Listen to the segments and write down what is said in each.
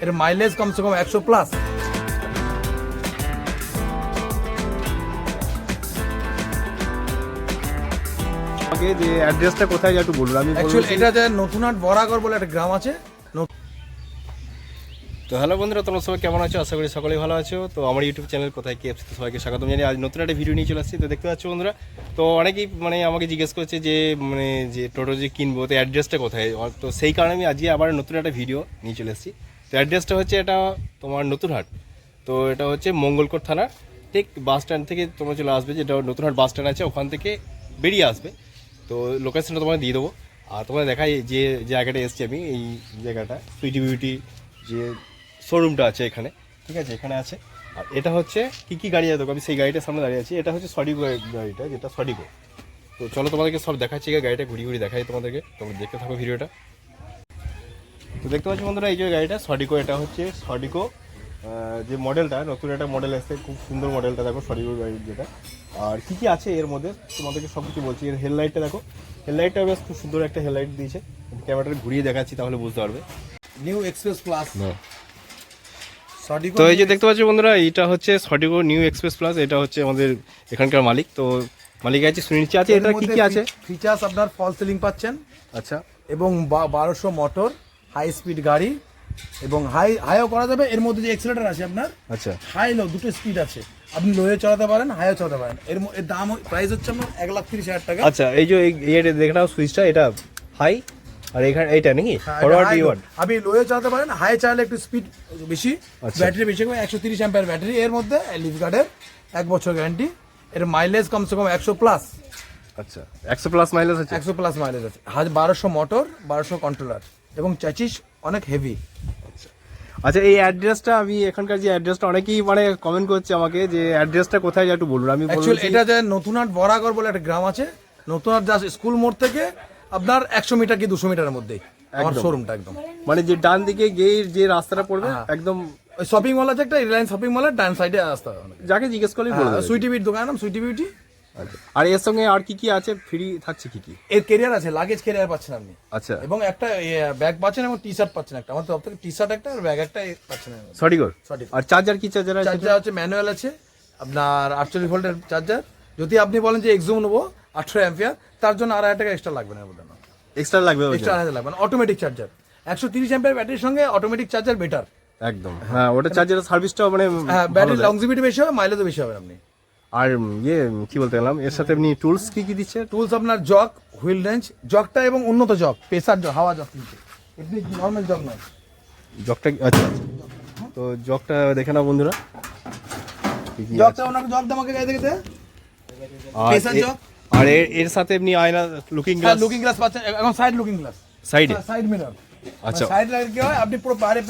এর মাইলেজ কমসে কম 100 প্লাস। আগে যে অ্যাড্রেসটা কোথায় একটু বলুন। আমি অ্যাকচুয়ালি এটা যে নতুনহাট বরাগড় বলে একটা গ্রাম আছে। তো হ্যালো বন্ধুরা, তোমরা সবাই কেমন আছো? আশা করি সকলেই ভালো আছো। তো আমার ইউটিউব চ্যানেল কোথায় কি এফসিতে সবাইকে স্বাগতম জানিয়ে আজ নতুন একটা ভিডিও নিয়ে চলে আসছি। তো দেখতে পাচ্ছ বন্ধুরা, তো অনেকেই আমাকে জিজ্ঞেস করছে যে টোটো যে কিনবো, তো অ্যাড্রেসটা কোথায়। তো সেই কারণে আমি আজকে আবার নতুন একটা ভিডিও নিয়ে চলে এসেছি। তো অ্যাড্রেসটা হচ্ছে এটা তোমার নতুনহাট। তো এটা হচ্ছে মঙ্গলকোট থানা, ঠিক বাস স্ট্যান্ড থেকে তোমরা চলে আসবে, যেটা নতুনহাট বাস স্ট্যান্ড আছে ওখান থেকে বেরিয়ে আসবে। তো লোকেশনটা তোমায় দিয়ে দেবো। আর তোমরা দেখাই যে জায়গাটা এসছি আমি, এই জায়গাটা সুইটি বিউটি যে শোরুমটা আছে এখানে, ঠিক আছে, এখানে আছে। আর এটা হচ্ছে কী গাড়ি আছে, আমি সেই গাড়িটার সামনে দাঁড়িয়ে আছি। এটা হচ্ছে সডিগো গাড়িটা, যেটা সডিগো। তো চলো তোমাদেরকে সব দেখাচ্ছি, গাড়িটা ঘুরিয়ে দেখাই তোমাদেরকে, তোমরা দেখতে থাকো ভিডিওটা। তো দেখতে পাচ্ছি বন্ধুরা, এই যে গাড়িটা সডিগো, এটা হচ্ছে সডিগো যে মডেলটা, নতুন একটা মডেল এসছে, খুব সুন্দর মডেলটা দেখো, সডিগো গাড়ির যেটা। আর কী আছে এর মধ্যে তোমাদেরকে সব কিছু বলছি। এর হেডলাইটটা দেখো, হেডলাইটটা বেশ খুব সুন্দর একটা হেডলাইট দিয়েছে। ক্যামেরাটা ঘুরিয়ে দেখাচ্ছি, তাহলে বুঝতে পারবে। New express plus. তো এই যে দেখতে পাচ্ছি বন্ধুরা, এটা হচ্ছে সডিগো নিউ এক্সপ্রেস প্লাস। এটা হচ্ছে আমাদের এখানকার মালিক। তো মালিক আছে সুনিশ্চিত আছে। এটা কি আছে ফিচার্স? আপনার ফল সিলিং পাচ্ছেন, আচ্ছা, এবং 1200 মোটর, হাই স্পিড গাড়ি, এবং হাইও করা যাবে। এর মধ্যে যে এক্সেলেটর আছে আপনার, আচ্ছা, হাই লো দুটো স্পিড আছে। আপনি লোয়ে চালাতে পারেন, হাইও চালাতে পারেন। এর দাম প্রাইস হচ্ছে আপনার 1,30,000 টাকা। আচ্ছা, এই যে এটা দেখে নাও সুইচটা, এটা হাই, আর এখানে এইটা নাকি ফরওয়ার্ড রিওয়ার্ড। আপনি লোয়ে চালাতে পারেন, হাই চালালে একটু স্পিড বেশি, আচ্ছা। ব্যাটারি বেশি, 130 অ্যাম্পিয়ার ব্যাটারি। এর মধ্যে লিভ গার্ডের 1 বছর গ্যারান্টি। এর মাইলেজ কমসে কম 100 প্লাস। আচ্ছা, 100 প্লাস মাইলেজ আছে। 100 প্লাস মাইলেজ আছে। 1200 মোটর, 1200 কন্ট্রোলার, এবং চ্যাচিস অনেক হেভি। আচ্ছা, এই অ্যাড্রেসটা, আমি এখানকার যে অ্যাড্রেসটা, অনেকেই কমেন্ট করছে আমাকে যে অ্যাড্রেসটা কোথায় একটু বলুন। আমি অ্যাকচুয়ালি এটা যে নতুনহাট বরাগড় বলে একটা গ্রাম আছে। নতুনহাট জাস্ট স্কুল মোড় থেকে আপনার 100 মিটার কি 200 মিটারের মধ্যেই আমার শোরুমটা একদম। যে ডান দিকে গিয়ে যে রাস্তাটা পড়বে, একদম ওই শপিং মল আছে একটা, রিলায়েন্স শপিং মলের ডান সাইডে রাস্তা। যাকে জিজ্ঞেস করলেই বলবে। সুইটি বিউটি দোকান, নাম সুইটি বিউটি। আচ্ছা, আর এর সঙ্গে আর কি আছে ফ্রি থাকছে? কি এর ক্যারিয়ার আছে, লাগেজ ক্যারিয়ার পাচ্ছেন আপনি। আচ্ছা, এবং একটা ব্যাগ পাচ্ছেন, এবং টি শার্ট পাচ্ছেন একটা। আমার তরফ থেকে টি শার্ট একটা আর ব্যাগ একটা পাচ্ছেন। সঠিক। আর চার্জার কি চার্জার আছে? চার্জার হচ্ছে ম্যানুয়াল আছে আপনার, 48 ভোল্টের চার্জার। যদি আপনি বলেন যে এক্সুম নেবো 18 অ্যাম্পিয়ার, তার জন্য 2,500 টাকা এক্সট্রা লাগবে না। এক্সট্রা লাগবে? এক্সট্রা লাগবে না। অটোমেটিক চার্জার 130 অ্যাম্পিয়ার ব্যাটারির সঙ্গে অটোমেটিক চার্জার বেটার একদম। হ্যাঁ, ওটা চার্জারের সার্ভিসটাও হ্যাঁ, ব্যাটারি লংজিভিটি বেশি হবে, মাইলেজও বেশি হবে আপনি। আর কি বলতে গেলাম, এর সাথে আপনি টুলস কি দিচ্ছে? টুলস আপনার জগ, হুইল রেঞ্জ, জগটা এবং উন্নত জগ, প্রেসার জগ, হাওয়া জগ কিন্তু, এমনি নরমাল জগ নয়। জগটা আচ্ছা, তো জগটা দেখে নাও বন্ধুরা। জগটা ওনাকে জগ আমাকে গায়ে দেখতে, প্রেসার জগ। আর এর সাথে এমনি আয়না, লুকিং গ্লাস। লুকিং গ্লাস পাচ্ছেন, এখন side looking glass, side mirror. আচ্ছা, সাইড লাগে কি হয়, আপনি পুরো বাইরে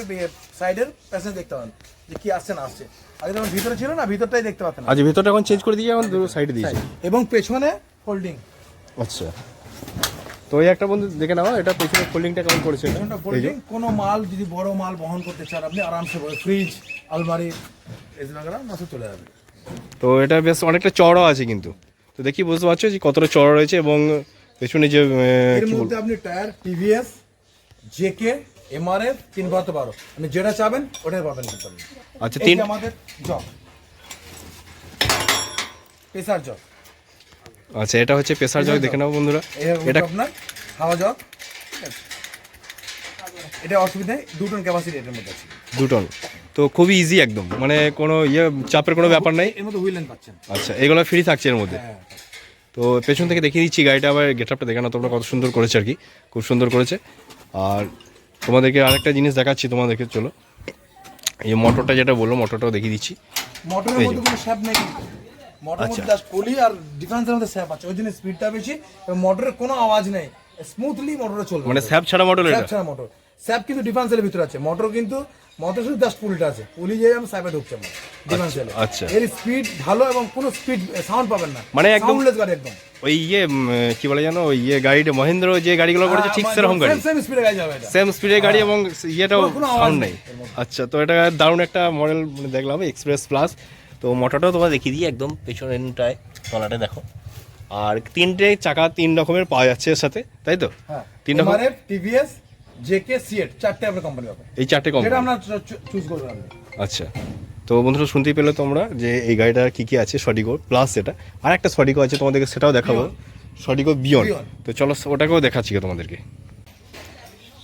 সাইডের প্যাসেঞ্জ দেখতে পাবেন যে কি আসছে না আসছে। আগে যখন ভিতরে ছিল না, ভিতরটাই দেখতে পাতেন। আচ্ছা, ভিতরটা এখন চেঞ্জ করে দিয়ে এখন দুটো সাইডে দিয়েছে, এবং পেছনে ফোল্ডিং। আচ্ছা, তো এই একটা বন্ধু দেখে নাও, এটা পেছনে ফোল্ডিংটা কেমন করেছে। পেছনটা ফোল্ডিং, কোনো মাল যদি বড় মাল বহন করতে চান আপনি আরামসে, ফ্রিজ, আলমারি, এজনাগরা মাসে চলে যাবে। তো এটা বেশ অনেকটা চড়া আছে কিন্তু। তো দেখি বুঝতে পারছো যে কতটা চড়া রয়েছে, এবং পেছনে যে এর মধ্যে আপনি টায়ার টিভিএস, জেকে, এমআরএফ 3/12, আপনি যেটা চাবেন ওটাই পাবেন। আচ্ছা, আমাদের জগ, প্রেসার জগ। আচ্ছা, এটা হচ্ছে প্রেসার জগ, দেখে নাও বন্ধুরা। এটা আপনার হাওয়া জগ, এটা অসুবিধা নেই, 2 টন ক্যাপাসিটি এর মধ্যে আছে। 2 টন, তো খুবই ইজি একদম, কোনো চাপের কোনো ব্যাপার নাই। এর মধ্যে হুইল লাইন পাচ্ছেন। আচ্ছা, এগুলো ফ্রি থাকছে এর মধ্যে। তো পেছন থেকে দেখিয়ে দিচ্ছি গাড়িটা, আবার গেটআপটা দেখানো তোমরা কত সুন্দর করেছে আর কি, খুব সুন্দর করেছে। আর তোমাদেরকে আরেকটা জিনিস দেখাচ্ছি তোমাদেরকে, চলো। এই মোটরটা যেটা বললো, মোটরটাও দেখিয়ে দিচ্ছি। মোটরের মধ্যে কোনো শ্যাপ নেই, মোটরের মধ্যে জাস্ট পলি আর ডিফেন্সের মধ্যে শ্যাপ আছে, ওই জন্য স্পিডটা বেশি, এবং মোটরের কোনো আওয়াজ নেই, স্মুথলি মোটরে চলবে। শ্যাপ ছাড়া মোটর? শ্যাপ ছাড়া মোটর। শ্যাপ কিন্তু ডিফেন্সের ভিতরে আছে, মোটর কিন্তু শুধু জাস্ট পুলিটা আছে, পুলি যে আমি শ্যাপে ঢুকছে ডিফেন্সের। আচ্ছা, এর স্পিড ভালো, এবং কোনো স্পিড সাউন্ড পাবেন না, একদম সাউন্ডলেস গাড়ি একদম। ওই কি বলে জানো, ওই গাড়িটা মহেন্দ্র যে গাড়িগুলো করেছে ঠিক সেরকম গাড়ি, সেম স্পিডে গাড়ি যাবে, এটা সেম স্পিডের গাড়ি, এবং ইয়েটাও সাউন্ড নেই। আচ্ছা, তো এটা দারুণ একটা মডেল দেখলাম, এক্সপ্রেস প্লাস। তো মোটরটাও তোমার দেখিয়ে দিই, একদম পেছনটায় তলাটা দেখো। আর 3টে চাকা 3 রকমের পাওয়া যাচ্ছে এর সাথে, তাই তো? 3 রকম টিভিএস, জেকে সিএট, 4টে আপনার কোম্পানি হবে, এই 4টে যেটা কোম্পানি। আপনার চুজ করবেন আপনি। আচ্ছা, তো বন্ধুরা শুনতেই পেলে তোমরা যে এই গাড়িটা কি কি আছে, সডিগো প্লাস এটা আর একটা সডিগো আছে তোমাদেরকে, সেটাও দেখাবো, সডিগো বিয়ন্ড। তো চলো ওটাকেও দেখাচ্ছি তোমাদেরকে।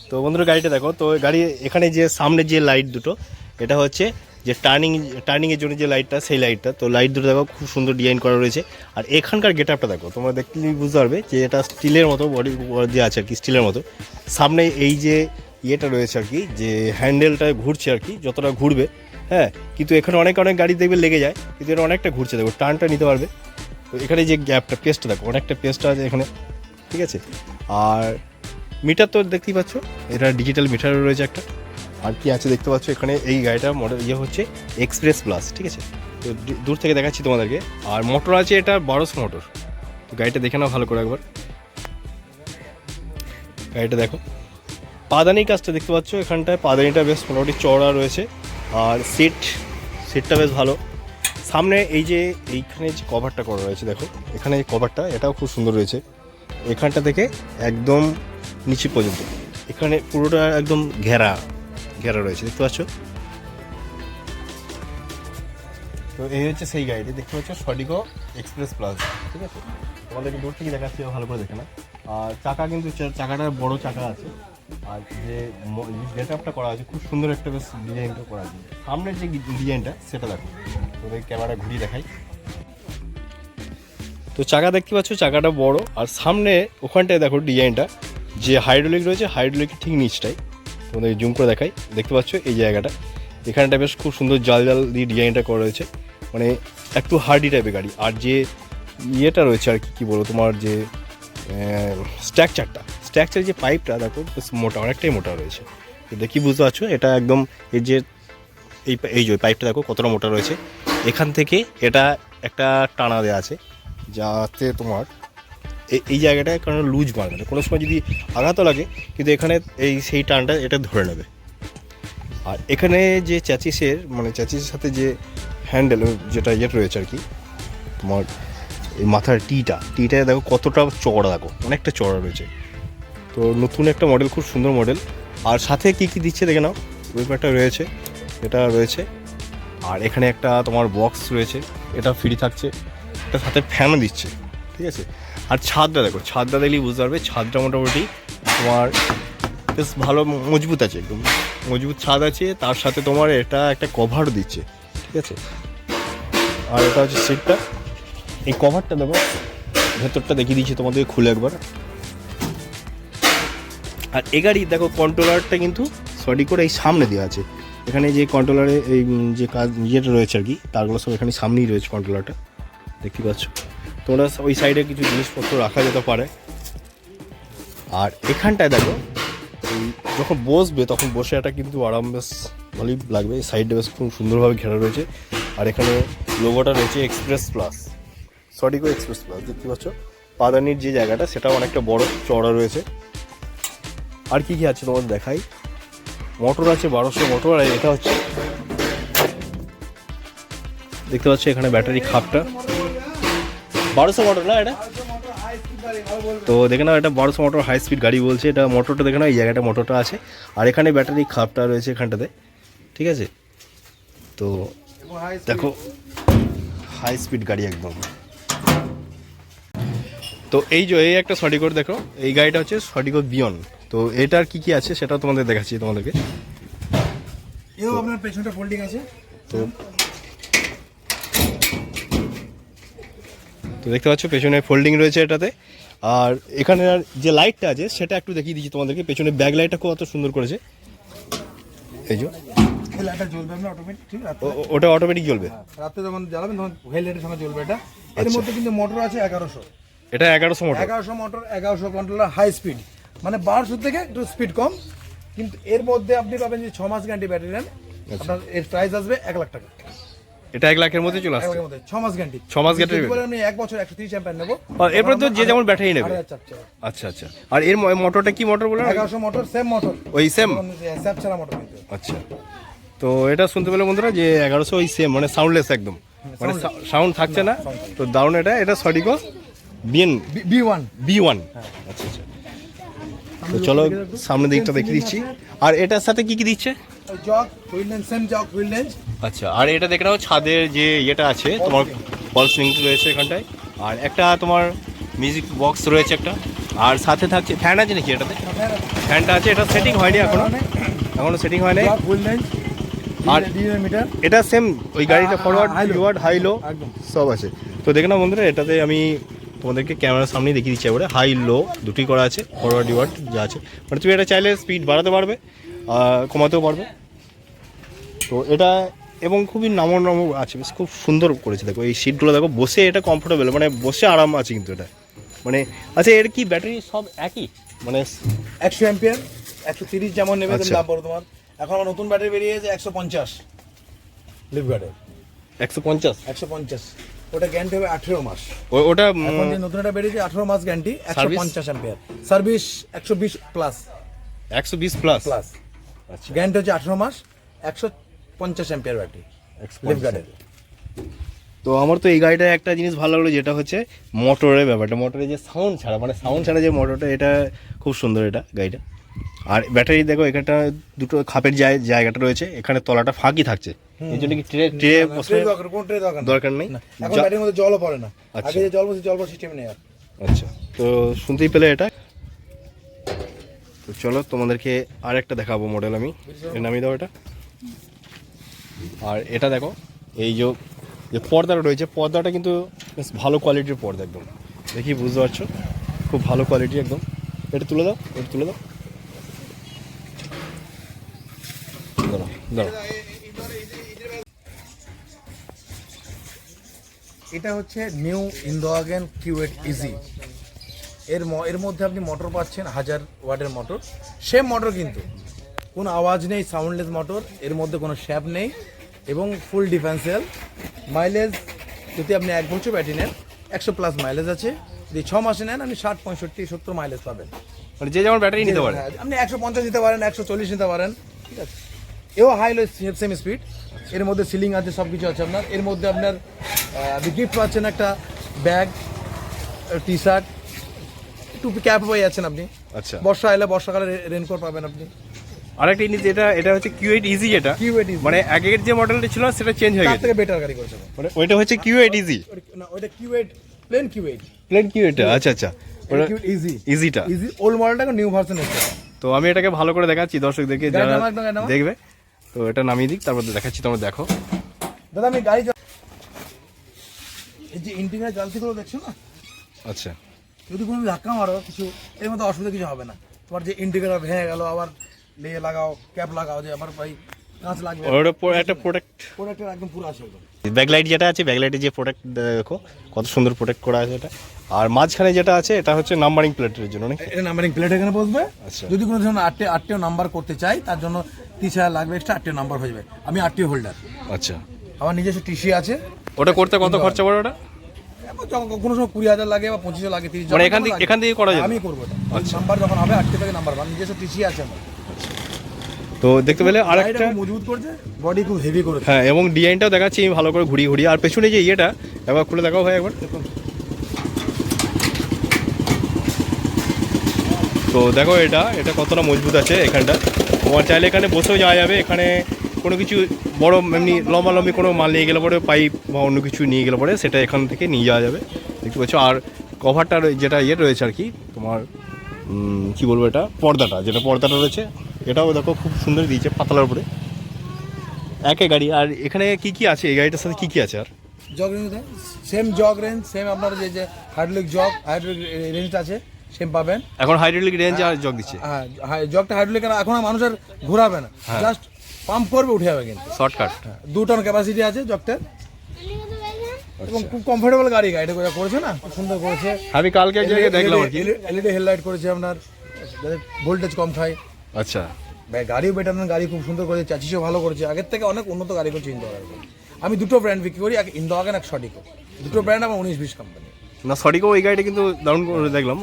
তো বন্ধুরা গাড়িটা দেখো, তো গাড়ি এখানে যে সামনে যে লাইট দুটো, এটা হচ্ছে যে টার্নিংয়ের জন্য যে লাইটটা, সেই লাইটটা। তো লাইট দুটো দেখো খুব সুন্দর ডিজাইন করা রয়েছে। আর এখানকার গেট আপটা দেখো, তোমরা দেখলে বুঝতে পারবে যে এটা স্টিলের মতো বডি যে আছে আর কি, স্টিলের মতো। সামনে এই যে ইয়েটা রয়েছে আর কি, যে হ্যান্ডেলটা ঘুরছে আর কি, যতটা ঘুরবে, হ্যাঁ, কিন্তু এখানে অনেক গাড়ি দেখবে লেগে যায়, কিন্তু এটা অনেকটা ঘুরছে, দেখো টার্নটা নিতে পারবে। তো এখানে যে গ্যাপটা, পেস্টটা দেখো, অনেকটা পেস্টটা আছে এখানে, ঠিক আছে। আর মিটার তো দেখতেই পাচ্ছ, এটা ডিজিটাল মিটার রয়েছে একটা। আর কি আছে দেখতে পাচ্ছ এখানে, এই গাড়িটা মডেল ইয়ে হচ্ছে এক্সপ্রেস প্লাস, ঠিক আছে। তো দূর থেকে দেখাচ্ছি তোমাদেরকে। আর মোটর আছে এটা 1200 মোটর। তো গাড়িটা দেখে নাও ভালো করে একবার, গাড়িটা দেখো। পাদানির কাজটা দেখতে পাচ্ছ এখানটায়, পাদানিটা বেশ মোটামুটি চওড়া রয়েছে। আর সিটটা বেশ ভালো। সামনে এই যে এইখানে যে কভারটা করা রয়েছে দেখো, এখানে এই কভারটা, এটাও খুব সুন্দর রয়েছে। এখানটা থেকে একদম নিচে পর্যন্ত এখানে পুরোটা একদম ঘেরা রয়েছে, দেখতে পাচ্ছ। তো এই হচ্ছে সেই গাড়িটি, দেখতে পাচ্ছ সডিগো এক্সপ্রেস প্লাস, ঠিক আছে। তোমাদেরকে দূর থেকে দেখাচ্ছি, ভালো করে দেখে না। আর চাকা কিন্তু চাকাটা বড় চাকা আছে। আর যে গেট আপটা করা আছে, খুব সুন্দর একটা বেশ ডিজাইনটা করা আছে। সামনের যে ডিজাইনটা সেটা দেখো, তোদের ক্যামেরা ঘুরিয়ে দেখাই। তো চাকা দেখতে পাচ্ছ, চাকাটা বড়। আর সামনে ওখানটায় দেখো ডিজাইনটা, যে হাইড্রোলিক রয়েছে, হাইড্রোলিকের ঠিক নিচটাই তোমাদের জুম করে দেখাই, দেখতে পাচ্ছ এই জায়গাটা, এখানটা বেশ খুব সুন্দর জাল দিয়ে ডিজাইনটা করা রয়েছে, মানে একটু হার্ডি টাইপের গাড়ি। আর যে ইয়েটা রয়েছে আর কি বলবো, তোমার যে স্ট্রাকচার যে পাইপটা দেখো বেশ মোটা, অনেকটাই মোটা রয়েছে। তো দেখি বুঝতে পারছো, এটা একদম এই যে এই যে পাইপটা দেখো কতটা মোটা রয়েছে। এখান থেকে এটা একটা টানা দেওয়া আছে, যাতে তোমার এই জায়গাটায় কারণ লুজ মারবে না, কোনো সময় যদি আঘাতও লাগে, কিন্তু এখানে সেই টানটা এটা ধরে নেবে। আর এখানে যে চ্যাচিসের সাথে যে হ্যান্ডেল যেটা রয়েছে আর কি, তোমার এই মাথার টিটা দেখো কতটা চওড়া, দেখো অনেকটা চওড়া রয়েছে। তো নতুন একটা মডেল, খুব সুন্দর মডেল। আর সাথে কি দিচ্ছে দেখে নাও, ওয়েপারটা রয়েছে, এটা রয়েছে। আর এখানে একটা তোমার বক্স রয়েছে, এটা ফ্রি থাকছে, এটা সাথে ফ্যানও দিচ্ছে, ঠিক আছে। আর ছাদটা দেখো, ছাদটা দেখলেই বুঝতে পারবে, ছাদটা মোটামুটি তোমার বেশ ভালো মজবুত আছে, একদম মজবুত ছাদ আছে। তার সাথে তোমার এটা একটা কভারও দিচ্ছে, ঠিক আছে। আর এটা হচ্ছে সিটটা, এই কভারটা দেখো, ভেতরটা দেখিয়ে দিচ্ছি তোমাদের খুলে একবার। আর এ গাড়ি দেখো কন্ট্রোলারটা কিন্তু সডিগোর এই সামনে দেওয়া আছে। এখানে যে কন্ট্রোলারে এই যে কাজ ইয়েটা রয়েছে আর কি, তারগুলো সব এখানে সামনেই রয়েছে কন্ট্রোলারটা, দেখতে পাচ্ছ। তোমরা ওই সাইডে কিছু জিনিসপত্র রাখা যেতে পারে। আর এখানটায় দেখো, এই যখন বসবে তখন বসে এটা কিন্তু আরাম বেশ ভালোই লাগবে। এই সাইডটা বেশ খুব সুন্দরভাবে ঘেরা রয়েছে। আর এখানে লোগোটা রয়েছে এক্সপ্রেস প্লাস, সডিগো এক্সপ্রেস প্লাস, দেখতে পাচ্ছ। পাদানির যে জায়গাটা সেটাও অনেকটা বড় চওড়া রয়েছে। আর কি কি আছে তোমাদের দেখাই, মোটর আছে 1200 মোটর। আর এটা হচ্ছে দেখতে পাচ্ছ এখানে ব্যাটারি খাপটা 1200 মোটর না এটা, তো দেখে নাও এটা 1200 মোটর হাই স্পিড গাড়ি বলছে। এটা মোটরটা দেখে নাও, এই জায়গাটা মোটরটা আছে। আর এখানে ব্যাটারি খাপটা রয়েছে এখানটাতে, ঠিক আছে। তো দেখো হাই স্পিড গাড়ি একদম। তো এই যে এই একটা সডিগোর দেখো, এই গাড়িটা হচ্ছে সডিগো বিয়ন। তো এটার কি কি আছে সেটাও তোমাদের দেখাচ্ছি তোমাদেরকে। এও আপনার পেছনটা ফোল্ডিং আছে। তো দেখতে পাচ্ছ পেছনে ফোল্ডিং রয়েছে এটাতে। আর এখানে যে লাইটটা আছে সেটা একটু দেখিয়ে দিচ্ছি তোমাদেরকে। পেছনে ব্যাক লাইটটা খুব অত সুন্দর করেছে, এই যে লাইটটা জ্বলবে না অটোমেটিক, ঠিক আছে। ওটা অটোমেটিক জ্বলবে, রাতে যখন জ্বালাবেন তখন হেডলাইটের সঙ্গে জ্বলবে এটা। এর মধ্যে কিন্তু মোটর আছে 1100, এটা 1100 motor. 1100 motor, 1100 controller, high speed, মানে 1200 থেকে একটু স্পিড কম। কিন্তু এর মধ্যে আপনি পাবেন যে 6 মাস গ্যারান্টি ব্যাটারি নেন, আপনার এর প্রাইস আসবে 1 লাখ টাকা। এটা 1 লাখের মধ্যে চলে আসছে, 6 মাস গ্যারান্টি। 6 মাস গ্যারান্টি, আমি 1 বছর 130 অ্যাম্পিয়ার নেব। আর এরপর তো যে যেমন ব্যাটারি নেবে। আচ্ছা আচ্ছা। আর এর মোটরটা কি মোটর বললেন? 1100 মোটর, সেম মোটর, ওই সেম, স্যাপ ছাড়া মোটর কিন্তু। আচ্ছা। তো এটা শুনতে পেলে বন্ধুরা যে 1100 ওই সেম, মানে সাউন্ডলেস একদম, মানে সাউন্ড থাকছে না। তো দারুণ এটা সডিগো B1। B1। আচ্ছা আচ্ছা। তো চলো সামনের দিকটা দেখিয়ে দিচ্ছি। আর এটার সাথে কি কি দিচ্ছে? Jug wheel range, same jug wheel range. আচ্ছা, আর এটা দেখে নাও ছাদের যে ইয়েটা আছে তোমার, ফল সিলিং রয়েছে এখানটায়, আর একটা তোমার মিউজিক বক্স রয়েছে একটা, আর সাথে থাকছে ফ্যান আছে নাকি এটাতে? ফ্যানটা আছে, এটা সেটিং হয়নি এখনো সেটিং হয়নি। জগ হুইল রেঞ্জ আর মিটার, এটা সেম ওই গাড়িটা forward high low, reward high low একদম সব আছে। তো দেখে নাও বন্ধুরা, এটাতে আমি তোমাদেরকে ক্যামেরার সামনেই দেখিয়ে দিচ্ছি এবারে, হাই লো দুটোই করা আছে, ফরওয়ার্ড রিওয়ার্ড যা আছে, মানে তুমি এটা চাইলে স্পিড বাড়াতে পারবে, কমাতেও পারবে। তো এটা এবং খুবই নমো আছে, বেশ খুব সুন্দর করেছে। দেখো এই সিটগুলো দেখো, বসে এটা কমফোর্টেবল, মানে বসে আরাম আছে কিন্তু এটা, মানে আচ্ছা এর কি ব্যাটারি সব একই, মানে 100 অ্যাম্পিয়ার 130 যেমন নেবে আচ্ছা। দাম পড়বে তোমার। এখন আমার নতুন ব্যাটারি বেরিয়েছে 150 লিফগার্ডের 150 150, ওটা গ্যারান্টি হবে 18 মাস। ওটা এখন যে নতুন একটা বেরিয়েছে 18 মাস guarantee, 150 ampere, service 120 plus 120 plus. আচ্ছা, গ্যারান্টি হচ্ছে 18 মাস, 150 অ্যাম্পিয়ার ব্যাটারি লিফগার্ডের। তো আমার তো এই গাড়িটা একটা জিনিস ভালো লাগলো, যেটা হচ্ছে মোটরের ব্যাপারটা, মোটরের যে সাউন্ড ছাড়া, মানে সাউন্ড ছাড়া যে মোটরটা, এটা খুব সুন্দর এটা গাড়িটা। আর ব্যাটারি দেখো, এখানটা দুটো খাপের জায়গাটা রয়েছে, এখানে তলাটা ফাঁকি থাকছে, এই জন্য কি ট্রে দরকার নেই। এখন ব্যাটারির মধ্যে জলও পড়ে না, আগে যে জল বসে জল সিস্টেম নেই আর। আচ্ছা, তো শুনতেই পেলে এটা। তো চলো তোমাদেরকে আরেকটা দেখাবো মডেল, আমি নামিয়ে দাও এটা। আর এটা দেখো, এই যে পর্দাটা রয়েছে, পর্দাটা কিন্তু বেশ ভালো কোয়ালিটির পর্দা, একদম দেখি বুঝতে পারছো, খুব ভালো কোয়ালিটি একদম। এটা তুলে দাও, এটা তুলে দাও, দাও। এটা হচ্ছে নিউ ইন্দোয়াগেন কিউয়েট ইজি। এর মধ্যে আপনি মোটর পাচ্ছেন 1000 ওয়াটের মোটর, সেম মোটর কিন্তু কোনো আওয়াজ নেই, সাউন্ডলেস মোটর, এর মধ্যে কোনো শ্যাপ নেই এবং ফুল ডিফেন্সিয়াল। মাইলেজ যদি আপনি 1 বছর ব্যাটারি নেন 100 প্লাস মাইলেজ আছে, যদি 6 মাসে নেন আপনি 60 65 70 মাইলেজ পাবেন, মানে যে যেমন ব্যাটারি নিতে পারে। আপনি 150 নিতে পারেন, 140 নিতে পারেন, ঠিক আছে। এও হাই লো সেম স্পিড, এর মধ্যে সিলিং আছে, সব কিছু আছে আপনার। এর মধ্যে আপনার গিফট পাচ্ছেন একটা ব্যাগ, টি শার্ট, টুপি, ক্যাপ পেয়ে যাচ্ছেন আপনি। আচ্ছা, বর্ষা এলে বর্ষাকালে রেনকোট পাবেন আপনি। আরেকটা জিনিস, এটা হচ্ছে Q8 ইজি, যেটা কিউয়েট ইজি মানে আগের যে মডেলটা ছিল সেটা চেঞ্জ হয়ে তার গেছে, থেকে বেটার গাড়ি করেছে, মানে ওইটা হচ্ছে Q8 ইজি, না ওটা কিউয়েট প্লেন কিউয়েট প্লেন Q8। আচ্ছা, ইজি ইজিটা ইজি ওল্ড মডেলটা নিউ ভার্সন এসেছে। তো আমি এটাকে ভালো করে দেখাচ্ছি দর্শকদেরকে যারা গাড়ি নামা। দেখবে। তো এটা নামিয়ে দিক, তারপর দেখাচ্ছি, তোমরা দেখো। দাদা আমি গাড়ি এই যে ইন্টিগ্রেটেড জালতিগুলো দেখছো না, আচ্ছা, যদি কোনো ধাক্কা মারো কিছু, এর মধ্যে অসুবিধা কিছু হবে না। তোমার যে ইন্ডিকেটর ভেঙে গেল, আবার লেগে লাগাও, ক্যাপ লাগাও, যে আবার ভাই কাঁচ লাগবে, ওর একটা প্রোডাক্টের একদম পুরো আছে একদম। ব্যাকলাইট যেটা আছে, ব্যাকলাইটের যে প্রোটেক্ট দেখো কত সুন্দর প্রোটেক্ট করা আছে এটা। আর মাঝখানে যেটা আছে এটা হচ্ছে নাম্বারিং প্লেটের জন্য নাকি? এটা নাম্বারিং প্লেট এখানে বসবে। আচ্ছা, যদি কোনো ধরনের আটটিও নাম্বার করতে চাই, তার জন্য 30,000 লাগবে এক্সট্রা, 8টিও নাম্বার হয়ে যাবে। আমি 8টিও হোল্ডার, আচ্ছা। আমার নিজস্ব টিসি আছে। ওটা করতে কত খরচা পড়ে ওটা? কোনো সময় 20,000 লাগে বা 25,000 লাগে, 30,000 মানে এখান থেকে করা যাবে? আমি করবো এটা। নাম্বার যখন হবে 8টি থেকে নাম্বার, আমার নিজস্ব টিসি আছে আমার। তো দেখতে পেলে আরেকটা মজবুত করছে, বডি খুব হেভি করেছে। হ্যাঁ, এবং ডিজাইনটাও দেখাচ্ছি আমি ভালো করে ঘুরিয়ে। আর পেছনে যে ইয়েটা একবার খুলে দেখাও ভাই একবার। তো দেখো এটা কতটা মজবুত আছে এখানটা। তোমার চাইলে এখানে বসেও যাওয়া যাবে, এখানে কোনো কিছু বড় এমনি লম্বালম্বি কোনো মাল নিয়ে গেলে পরে, পাইপ বা অন্য কিছু নিয়ে গেলে পরে সেটা এখান থেকে নিয়ে যাওয়া যাবে, দেখতে পাচ্ছ। আর কভারটা যেটা রয়েছে আর কি তোমার কী বলবো, এটা পর্দাটা রয়েছে, এটাও দেখো খুব সুন্দর দিয়েছে পাতলার উপরে, একই গাড়ি। আর এখানে কি আছে এই গাড়িটার সাথে কি আছে? আর jog range same, jog range same, আপনার যে হাইড্রোলিক রেঞ্জ আছে সেম পাবেন। এখন হাইড্রোলিক রেঞ্জ আর জগ দিচ্ছে। হ্যাঁ, জগটা হাইড্রোলিক, এখন আর মানুষ আর ঘোরাবে না, জাস্ট পাম্প করবে, উঠে যাবে কিন্তু শর্টকাট। 2 টন ক্যাপাসিটি আছে জগটার, এবং খুব কমফোর্টেবল গাড়িটা করেছে না, খুব সুন্দর করেছে। আমি কালকে এক জায়গায় দেখলাম আর কি, এলইডি হেডলাইট করেছে আপনার, ভোল্টেজ কম খায়। আচ্ছা, গাড়িও বেটার না, গাড়ি খুব সুন্দর করেছে, চ্যাসিসও ভালো করেছে, আগের থেকে অনেক উন্নত গাড়ি করছে ইন্দোয়াগেন। আমি দুটো ব্র্যান্ড বিক্রি করি, এক ইন্দোয়াগেন, এক সডিকো, দুটো ব্র্যান্ড আমার 19-20 কোম্পানি। না সডিকো এই গাড়িটা কিন্তু দারুণ করে দেখলাম,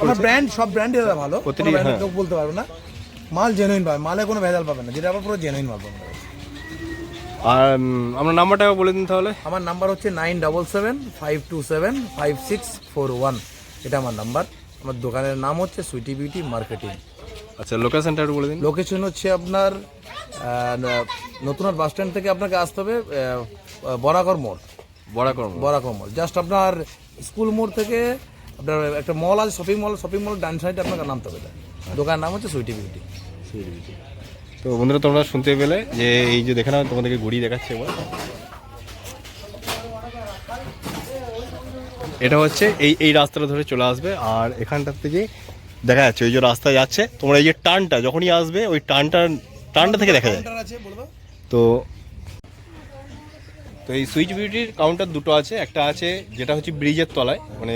আমার ব্র্যান্ড, সব ব্র্যান্ডই ভালো, কেউ বলতে পারবো না। মাল জেনুইন পাবে, মালে কোনো ভেজাল পাবে না, যেটা আবার পুরো জেনুইন মাল পাবে। আর আমার নাম্বারটা বলে দিন তাহলে। আমার নাম্বার হচ্ছে 9775275641, এটা আমার নাম্বার। আমার দোকানের নাম হচ্ছে সুইটি বিউটি মার্কেটিং। আচ্ছা, লোকেশনটা একটু বলে দিন। লোকেশন হচ্ছে আপনার নতুনহাট বাস স্ট্যান্ড থেকে আপনাকে আসতে হবে বরাকর মোড়। বরাকর মোড় জাস্ট আপনার স্কুল মোড় থেকে আপনার একটা মল আছে, শপিং মল ডান সাইডে আপনাকে নামতে হবে। দোকানের নাম হচ্ছে সুইটি বিউটি। তো বন্ধুরা তোমরা শুনতে পেলে যে এই যে দেখে নাও, তোমাদেরকে ঘুরিয়ে দেখাচ্ছে এবার। এটা হচ্ছে এই রাস্তাটা ধরে চলে আসবে, আর এখানটার থেকে দেখা যাচ্ছে ওই যে রাস্তা যাচ্ছে, তোমরা এই যে টার্নটা যখনই আসবে ওই টার্নটা থেকে দেখা যায়। তো এই সুইচ বিউটির কাউন্টার দুটো আছে, একটা আছে যেটা হচ্ছে ব্রিজের তলায়, মানে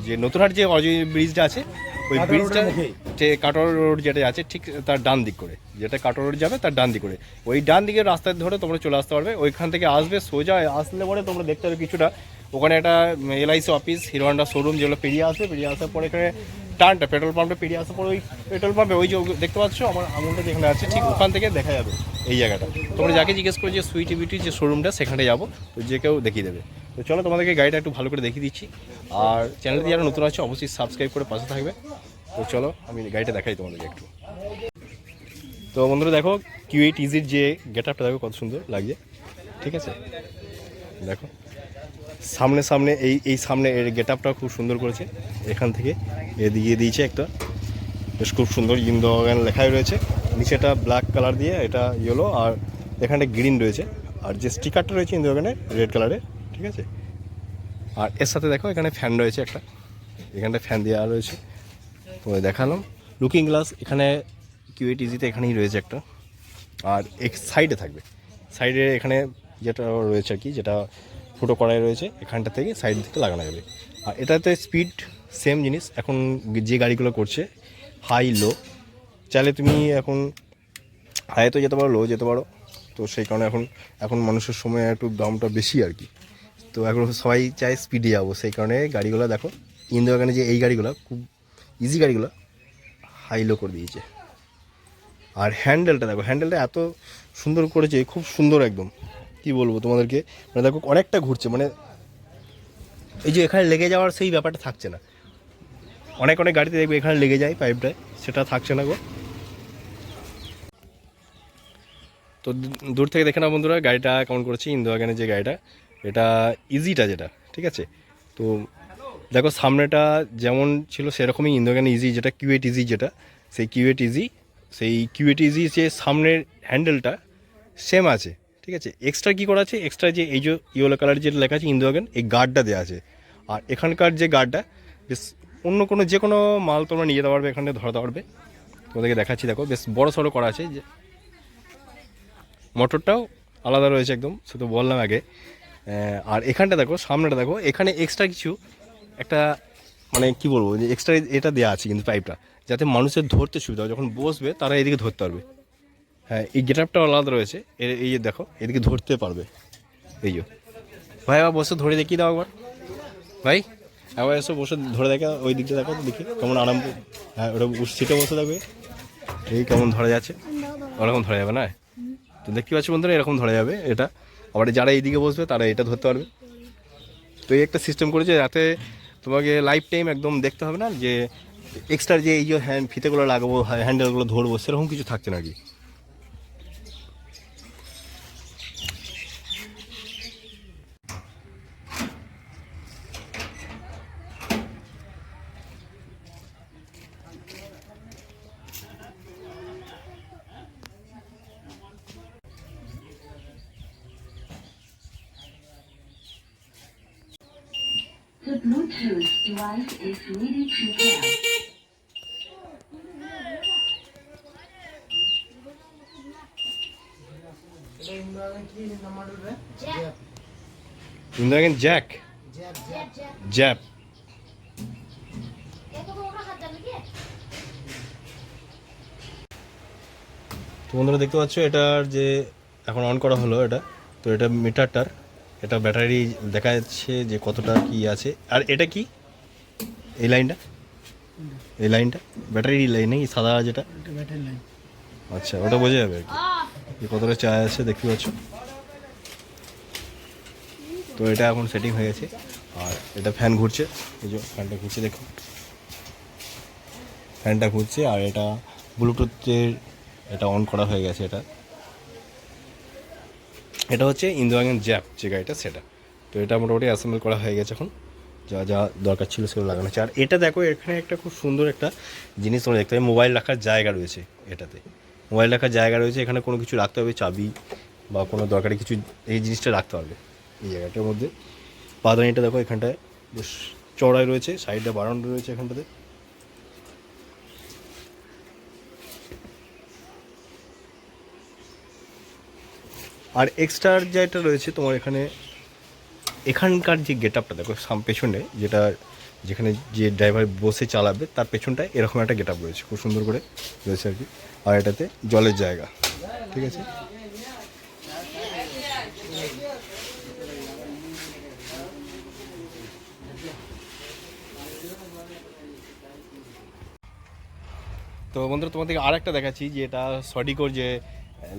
যে নতুনহাট যে অজয় ব্রিজটা আছে ওই ব্রিজটা যে কাটোয়া রোড যেটা আছে ঠিক তার ডান দিক করে, যেটা কাটোয়া রোড যাবে তার ডান দিক করে ওই ডান দিকের রাস্তা ধরে তোমরা চলে আসতে পারবে। ওইখান থেকে আসবে সোজা আসলে পরে তোমরা দেখতে পাবে কিছুটা ওখানে একটা LIC office, hero Honda showroom যেগুলো পেরিয়ে আসবে, পেরিয়ে আসার পরে এখানে টার্নটা পেট্রোল পাম্পটা পেরিয়ে আসার পর ওই পেট্রোল পাম্পে ওই যে দেখতে পাচ্ছ আমার আঙুলটা যেখানে আছে ঠিক ওখান থেকে দেখা যাবে এই জায়গাটা। তোমরা যাকে জিজ্ঞেস করো যে সুইটি বিউটির যে শোরুমটা সেখানে যাবো, তো যে কেউ দেখিয়ে দেবে। তো চলো তোমাদেরকে গাড়িটা একটু ভালো করে দেখিয়ে দিচ্ছি, আর চ্যানেলটি যারা নতুন আছে অবশ্যই সাবস্ক্রাইব করে পাশে থাকবে। তো চলো আমি গাড়িটা দেখাই তোমাদেরকে একটু। তো বন্ধুরা দেখো Q8 ইজির যে গেট আপটা দেখো কত সুন্দর লাগছে, ঠিক আছে। দেখো সামনে এই সামনে এর গেট আপটা খুব সুন্দর করেছে, এখান থেকে এদিকে দিয়েছে একটা বেশ খুব সুন্দর ইন্দোগান লেখাই রয়েছে, নিচেটা ব্ল্যাক কালার দিয়ে এটা ইয়েলো, আর এখানে গ্রিন রয়েছে, আর যে স্টিকারটা রয়েছে ইন্দোগানে রেড কালারের, ঠিক আছে। আর এর সাথে দেখো এখানে ফ্যান রয়েছে একটা, এখানটা ফ্যান দেওয়া রয়েছে, তো দেখালাম। লুকিং গ্লাস এখানে Q8 ইজিতে এখানেই রয়েছে একটা, আর এক সাইডে থাকবে, সাইডে এখানে যেটা রয়েছে আর কি, যেটা ফুটো করাই রয়েছে এখানটা থেকে সাইড থেকে লাগানো যাবে। আর এটাতে স্পিড সেম জিনিস, এখন যে গাড়িগুলো করছে হাই লো, চাইলে তুমি এখন হাইতে যেতে পারো, লো যেতে পারো। তো সেই কারণে এখন মানুষের সময় একটু দামটা বেশি আর কি, তো এখন সবাই চায় স্পিডে যাবো, সেই কারণে গাড়িগুলো দেখো ইন্দোগানে যে এই গাড়িগুলো খুব ইজি গাড়িগুলো হাই লো করে দিয়েছে। আর হ্যান্ডেলটা দেখো, হ্যান্ডেলটা এত সুন্দর করেছে, খুব সুন্দর একদম, কি বলবো তোমাদেরকে, মানে দেখো অনেকটা ঘুরছে, মানে এই যে এখানে লেগে যাওয়ার সেই ব্যাপারটা থাকছে না। অনেক গাড়িতে দেখবে এখানে লেগে যায় পাইপটায়, সেটা থাকছে না গো। তো দূর থেকে দেখে না বন্ধুরা গাড়িটা কেমন করেছি, ইন্দোগানের যে গাড়িটা, এটা ইজিটা যেটা, ঠিক আছে। তো দেখো সামনেটা যেমন ছিল সেরকমই ইন্দোগান ইজি, যেটা Q8 ইজি যেটা, সেই Q8 ইজি যে সামনের হ্যান্ডেলটা সেম আছে, ঠিক আছে। এক্সট্রা কী করা আছে, এক্সট্রা যে এই যে ইয়েলো কালার যেটা লেখা আছে ইন্দোগান, এই গার্ডটা দেওয়া আছে। আর এখানকার যে গার্ডটা বেশ অন্য কোনো যে কোনো মাল তোমরা নিয়ে যেতে পারবে, এখানে ধরাতে পারবে। তোমাদেরকে দেখাচ্ছি, দেখো বেশ বড় সড়ো করা আছে, যে মোটরটাও আলাদা রয়েছে একদম, সে তো বললাম আগে। আর এখানটা দেখো, সামনেটা দেখো, এখানে এক্সট্রা কিছু একটা মানে কি বলবো, যে এক্সট্রা এটা দেওয়া আছে কিন্তু পাইপটা, যাতে মানুষের ধরতে সুবিধা হয়, যখন বসবে তারা এদিকে ধরতে পারবে। হ্যাঁ, এই গেটআপটাও আলাদা রয়েছে, এই যে দেখো এদিকে ধরতে পারবে। এই যে ভাই আবার বসে ধরে দেখিয়ে দাও একবার, ভাই আবার এসে বসে ধরে দেখা, ওই দিকটা দেখো তো দেখি কেমন আরাম। হ্যাঁ, ওটা সিটে বসে থাকবে, এই কেমন ধরা যাচ্ছে, ওরকম ধরা যাবে না। তো দেখতে পাচ্ছি বন্ধুরা এরকম ধরা যাবে এটা, আবার যারা এইদিকে বসবে তারা এটা ধরতে পারবে। তো এই একটা সিস্টেম করেছে যাতে তোমাকে লাইফ টাইম একদম দেখতে হবে না, যে এক্সট্রা যে এই যে ফিতেগুলো লাগাবো, হ্যান্ডেলগুলো ধরবো, সেরকম কিছু থাকছে না আর কি। The Bluetooth device is ready to pair. ইন্দোগান জ্যাক জ্যাপ। তো বন্ধুরা দেখতে পাচ্ছ এটার যে এখন অন করা হলো এটা, তো এটা মিটারটার, এটা ব্যাটারি দেখা যাচ্ছে যে কতটা কি আছে। আর এটা কি এই লাইনটা ব্যাটারি লাইন নাকি সাদা যেটা, আচ্ছা ওটা বোঝা যাবে আর কি কতটা চার্জ আছে দেখতে পাচ্ছ। তো এটা এখন সেটিং হয়ে গেছে, আর এটা ফ্যান ঘুরছে, এই যে ফ্যানটা ঘুরছে, দেখো ফ্যানটা ঘুরছে, আর এটা ব্লুটুথের এটা অন করা হয়ে গেছে। এটা হচ্ছে ইন্দোয়ান জ্যাপ যে গাড়িটা সেটা। তো এটা মোটামুটি অ্যাসেম্বল করা হয়ে গেছে, এখন যা যা দরকার ছিল সেগুলো লাগানো হচ্ছে। আর এটা দেখো, এখানে একটা খুব সুন্দর একটা জিনিস তোমরা দেখতে পাবে, মোবাইল রাখার জায়গা রয়েছে। এটাতে মোবাইল রাখার জায়গা রয়েছে, এখানে কোনো কিছু রাখতে হবে, চাবি বা কোনো দরকারি কিছু এই জিনিসটা রাখতে পারবে এই জায়গাটার মধ্যে। পাদানিটা দেখো এখানটায় বেশ চড়াই রয়েছে, সাইডটা বাড়ানো রয়েছে এখানটাতে। আর এক্সট্রার যেটা রয়েছে তোমার এখানকার যে গেট আপটা দেখো, পেছনে যেখানে যে ড্রাইভার বসে চালাবে তার পেছনটায় এরকম একটা গেট আপ রয়েছে, খুব সুন্দর করে রয়েছে আর কি। আর এটাতে জলের জায়গা, ঠিক আছে। তো বন্ধুরা তোমাদেরকে আর একটা দেখাচ্ছি, যে এটা সডিকোর যে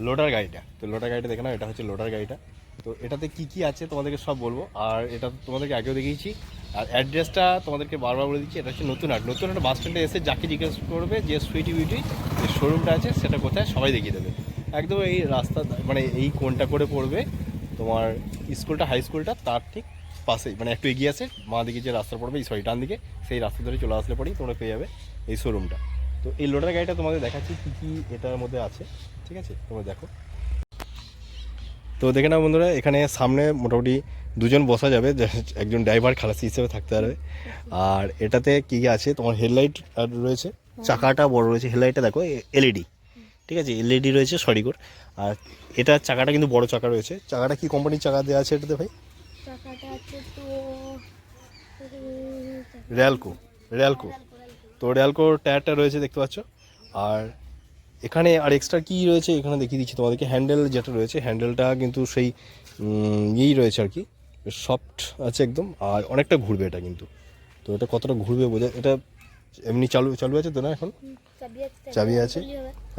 লোডার গাড়িটা। তো লোডার গাড়িটা দেখে নাও, এটা হচ্ছে লোডার গাড়িটা। তো এটাতে কি কি আছে তোমাদেরকে সব বলবো। আর এটা তোমাদেরকে আগেও দেখিয়েছি। আর অ্যাড্রেসটা তোমাদেরকে বারবার বলে দিচ্ছি, এটা হচ্ছে নতুন হাট বাস স্ট্যান্ডে এসে যাকে জিজ্ঞেস করবে যে সুইটি বিউটি যে শোরুমটা আছে সেটা কোথায়, সবাই দেখিয়ে দেবে। একদম এই রাস্তা মানে এই কোনটা করে পড়বে তোমার স্কুলটা, হাই স্কুলটা তার ঠিক পাশেই, মানে একটু এগিয়ে আসে বাঁ দিকে যে রাস্তা পড়বে, ডান দিকে, সেই রাস্তা ধরে চলে আসলে পরেই তোমরা পেয়ে যাবে এই শোরুমটা। তো এই লোডার গাড়িটা তোমাদের দেখাচ্ছি কী কী এটার মধ্যে আছে, ঠিক আছে, তোমরা দেখো। তো দেখে নাও বন্ধুরা, এখানে সামনে মোটামুটি দুজন বসা যাবে, একজন ড্রাইভার খালাসি হিসেবে থাকতে পারবে। আর এটাতে কী কী আছে, তোমার হেডলাইট রয়েছে, চাকাটা বড় রয়েছে, হেডলাইটটা দেখো এলইডি, ঠিক আছে, এলইডি রয়েছে সরিকোর। আর এটা চাকাটা কিন্তু বড় চাকা রয়েছে। চাকাটা কি কোম্পানির চাকা দেওয়া আছে এটাতে ভাই? চাকাটা আছে তো র্যালকো। তো র্যালকোর টায়ারটা রয়েছে দেখতে পাচ্ছ। আর এখানে আর এক্সট্রা কী রয়েছে এখানে দেখিয়ে দিচ্ছি তোমাদেরকে। হ্যান্ডেল যেটা রয়েছে, হ্যান্ডেলটা কিন্তু সেই ইয়েই রয়েছে আর কি, সফট আছে একদম। আর অনেকটা ঘুরবে এটা কিন্তু। তো এটা কতটা ঘুরবে বোঝা, এটা এমনি চালু আছে তো না এখন? চাবি আছে,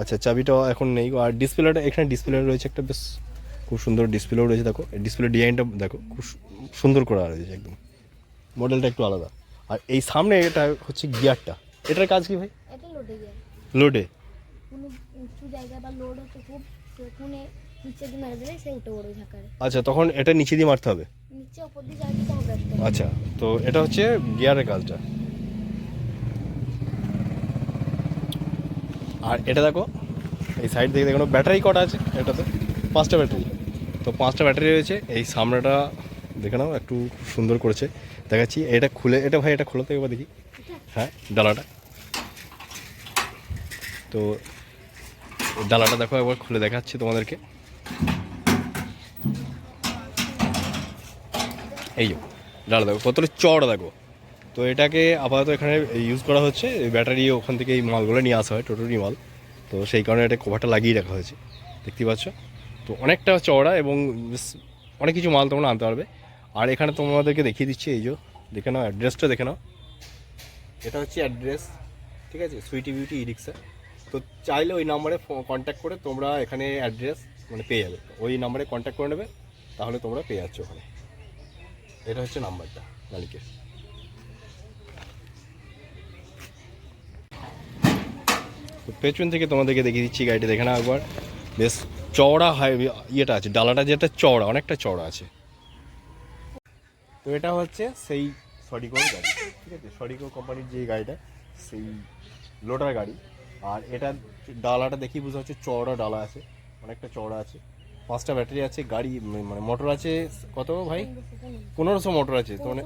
আচ্ছা চাবিটা এখন নেই। আর ডিসপ্লেটা, এখানে ডিসপ্লে রয়েছে একটা, বেশ খুব সুন্দর ডিসপ্লেও রয়েছে দেখো। ডিসপ্লে ডিজাইনটা দেখো, খুব সুন্দর করা রয়েছে একদম, মডেলটা একটু আলাদা। আর এই সামনে এটা হচ্ছে গিয়ারটা, এটার কাজ কি ভাই? এটা লোডে যায়, লোডে কোনো উঁচু জায়গা বা লোড হতে খুব সেখানে নিচে দিয়ে মেরে দিলে সে উঠে পড়বে ঝাঁকারে। আচ্ছা, তখন এটা নিচে দিয়ে মারতে হবে। নিচে ওপর দিয়ে যাওয়া দিতে হবে একটা। আচ্ছা, তো এটা হচ্ছে গিয়ারের কাজটা। আর এটা দেখো এই সাইড থেকে দেখো ব্যাটারি কটা আছে এটাতে, 5টা ব্যাটারি। তো 5টা ব্যাটারি রয়েছে। এই সামনেটা দেখে নাও, একটু খুব সুন্দর করেছে দেখাচ্ছি। এটা খুলে, এটা ভাই এটা খোলো তো একবার দেখি। হ্যাঁ, ডালাটা, তো ডালাটা দেখো একবার খুলে দেখাচ্ছি তোমাদেরকে। এই যে ডালা দেখো কতটা চড়া দেখো। তো এটাকে আপাতত এখানে ইউজ করা হচ্ছে, ব্যাটারি ওখান থেকে এই মালগুলো নিয়ে আসা হয়, টোটোরি মাল। তো সেই কারণে এটা কভারটা লাগিয়ে রাখা হয়েছে, দেখতে পাচ্ছ। তো অনেকটা চওড়া এবং অনেক কিছু মাল তোমরা আনতে পারবে। আর এখানে তোমাদেরকে দেখিয়ে দিচ্ছি, এই যে দেখে নাও, অ্যাড্রেসটা দেখে নাও। এটা হচ্ছে অ্যাড্রেস, ঠিক আছে, সুইটি বিউটি ই রিক্সা। তো চাইলে ওই নাম্বারে কন্ট্যাক্ট করে তোমরা এখানে অ্যাড্রেস মানে পেয়ে যাবে। ওই নাম্বারে কন্ট্যাক্ট করে নেবে, তাহলে তোমরা পেয়ে যাচ্ছ ওখানে। এটা হচ্ছে নাম্বারটা মালিকের। তো পেছন থেকে তোমাদেরকে দেখিয়ে দিচ্ছি গাড়িটা দেখে না একবার, বেশ চওড়া ইয়েটা আছে, ডালাটা যেটা চওড়া, অনেকটা চওড়া আছে। তো এটা হচ্ছে সেই সডিকোর গাড়ি, ঠিক আছে, সডিকো কোম্পানির যে গাড়িটা, সেই লোডার গাড়ি। আর এটা ডালাটা দেখি বুঝতে হচ্ছে চওড়া ডালা আছে, অনেকটা চওড়া আছে। 5টা ব্যাটারি আছে, গাড়ি মানে মোটর আছে কত ভাই? 1500 মোটর আছে। তো মানে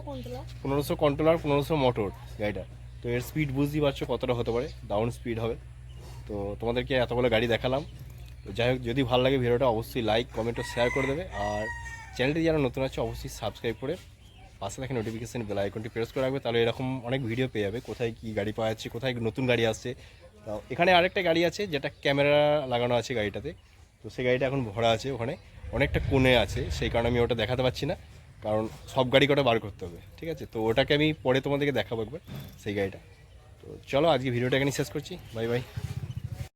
1500 কন্ট্রোলার, 1500 মোটর গাড়িটা। তো এর স্পিড বুঝতেই পারছো কতটা হতে পারে, ডাউন স্পিড হবে। তো তোমাদেরকে এতগুলো গাড়ি দেখালাম। তো যাই হোক, যদি ভালো লাগে ভিডিওটা অবশ্যই লাইক, কমেন্ট ও শেয়ার করে দেবে। আর চ্যানেলটি যারা নতুন আছে অবশ্যই সাবস্ক্রাইব করে পাশে দেখে নোটিফিকেশান বেল আইকনটি প্রেস করে রাখবে, তাহলে এরকম অনেক ভিডিও পেয়ে যাবে, কোথায় কী গাড়ি পাওয়া যাচ্ছে, কোথায় নতুন গাড়ি আসছে। তো এখানে আরেকটা গাড়ি আছে যেটা ক্যামেরা লাগানো আছে গাড়িটাতে। তো সেই গাড়িটা এখন ভরা আছে, ওখানে অনেকটা কোণে আছে, সেই কারণে আমি ওটা দেখাতে পারছি না, কারণ সব গাড়ি কটা বার করতে হবে, ঠিক আছে। তো ওটাকে আমি পরে তোমাদেরকে দেখাবো একবার, সেই গাড়িটা। তো চলো আজকে ভিডিওটা এখানে শেষ করছি, বাই বাই।